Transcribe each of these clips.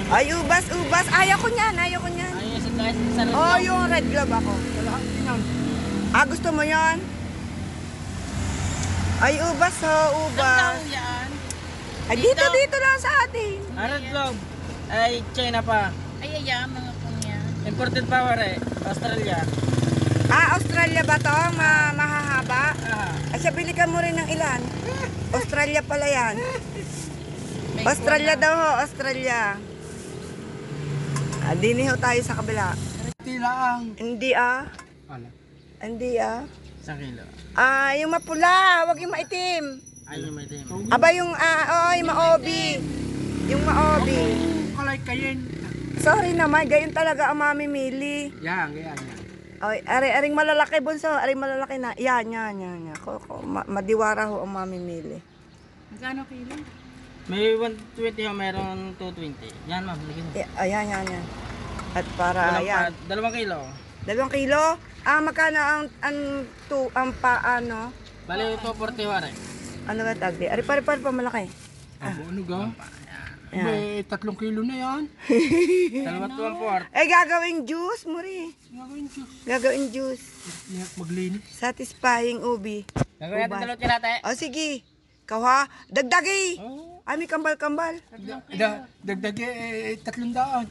Ay, ubas, ubas. Ayaw ko niyan, ayaw ko niyan. Ayun sa guys, sa red Oh, globe. yung red glove ako. Lahat din yan. Ah, gusto mo yan? Ay, ubas ho, ubas. yan. Ay, dito lang sa atin. Red globe. Ay, China pa. Ay, mga kunya. Imported power eh. Australia. Ah, Australia ba to? Mahahaba? Ah. Ay, siya, bili ka mo rin ng ilan. Australia pala yan. Australia daw ho, Australia. Ah, dini ho tayo sa kabila. Tilaang. Hindi ah. Ala. Hindi ah. Isang kilo. Ah, yung mapula, wag yung maitim. Ayun may team. Aba yung, yung maobi. Yung maobi. Kalay kayin. Sorry naman, gayon talaga ang mamimili. Yan, yan, yan. Ay, aring malalaki bunso, aring malalaki na. Yan. Madiwara ho ang mamimili. Magkano kilo? May 120 ho, meron 220. Yan ma'am, lagyan mo. Ayan. At para, ayan. 2 kilo. 2 kilo? Ah, magkano ang paano? Bali, 240 ho rin. Ano ba tagdi? Ari pare pa malaki. Ano ga? Ayan. May 3 kilo na yan. Dalawat 240. Eh, gagawing juice, muri. Gagawin Diyos. Gagawing juice. Iyak maglinis. Satisfying ubi. Gagawin natin Ubas. dalawat kinate. O, sige. Ikaw ha, dagdagi. Oh. Ay, may kambal-kambal. Dagdagi 300.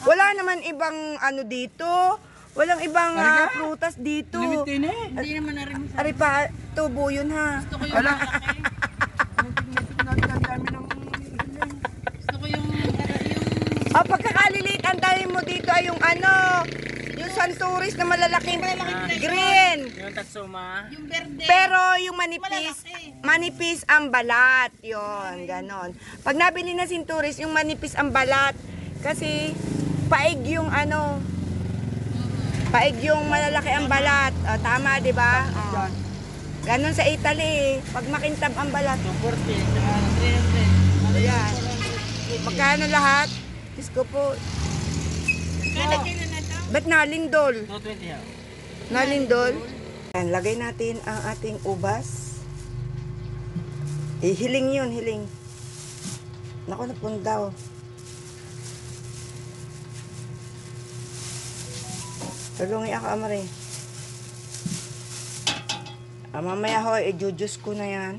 Wala naman ibang ano dito. Walang ibang Ariga? prutas dito. Limit din eh. Hindi naman na rin sa... Ari pa, tubo yun ha. Gusto ko yung Wala. malaki. Ang dami ng... Gusto ko yung... O, pagkakaliliit, ang dami mo dito ay yung ano, yung santuris na malalaking green. Yung Tatsuma. Yung verde. Pero yung manipis, Malalaki. manipis ang balat. Yon, ganon. Pag nabili na sinturis, yung manipis ang balat. Kasi, paig yung ano, paig yung malalaki ang balat. O, tama, di ba? O. Yan. Ganon sa Italy, pag makintab ang balat. 240. 300. Ayan. Magkano lahat? Diyos ko po. Kada kilo na to? Ba't nalindol? 220 ho. Nalindol? Ayan, lagay natin ang ating ubas. Hiling yun, hiling. Naku, napundaw. Tulungi ako, amare. Mamaya ho, i-jujus ko na yan.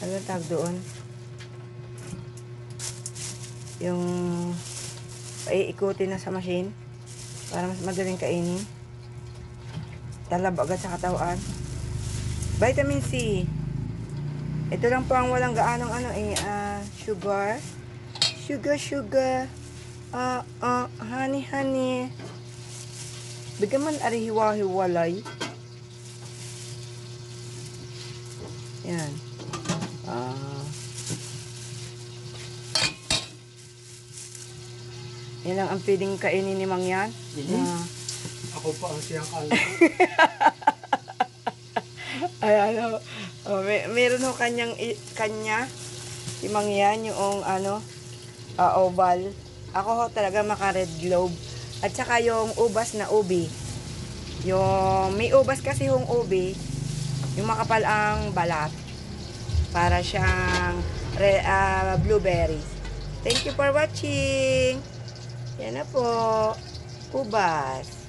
Ano tawag doon? Yung iikutin na sa machine para mas madaling kainin. Talab agad sa katawan. Vitamin C. Ito lang po ang walang gaanong sugar. Sugar. Honey. Bigyan man ari hiwa-hiwalay. Yan. Yan lang ang pwedeng kainin ni Mang yan. Ako pa ang siyang kala. Ay, ano, meron ho kanya, si Mang yan, yung oval. Ako ho talaga maka-red globe. At saka yung ubas na ubi. Yung, may ubas kasi yung ubi, yung makapal ang balat. Para siyang blueberry. Thank you for watching. Yan na po. Ubas.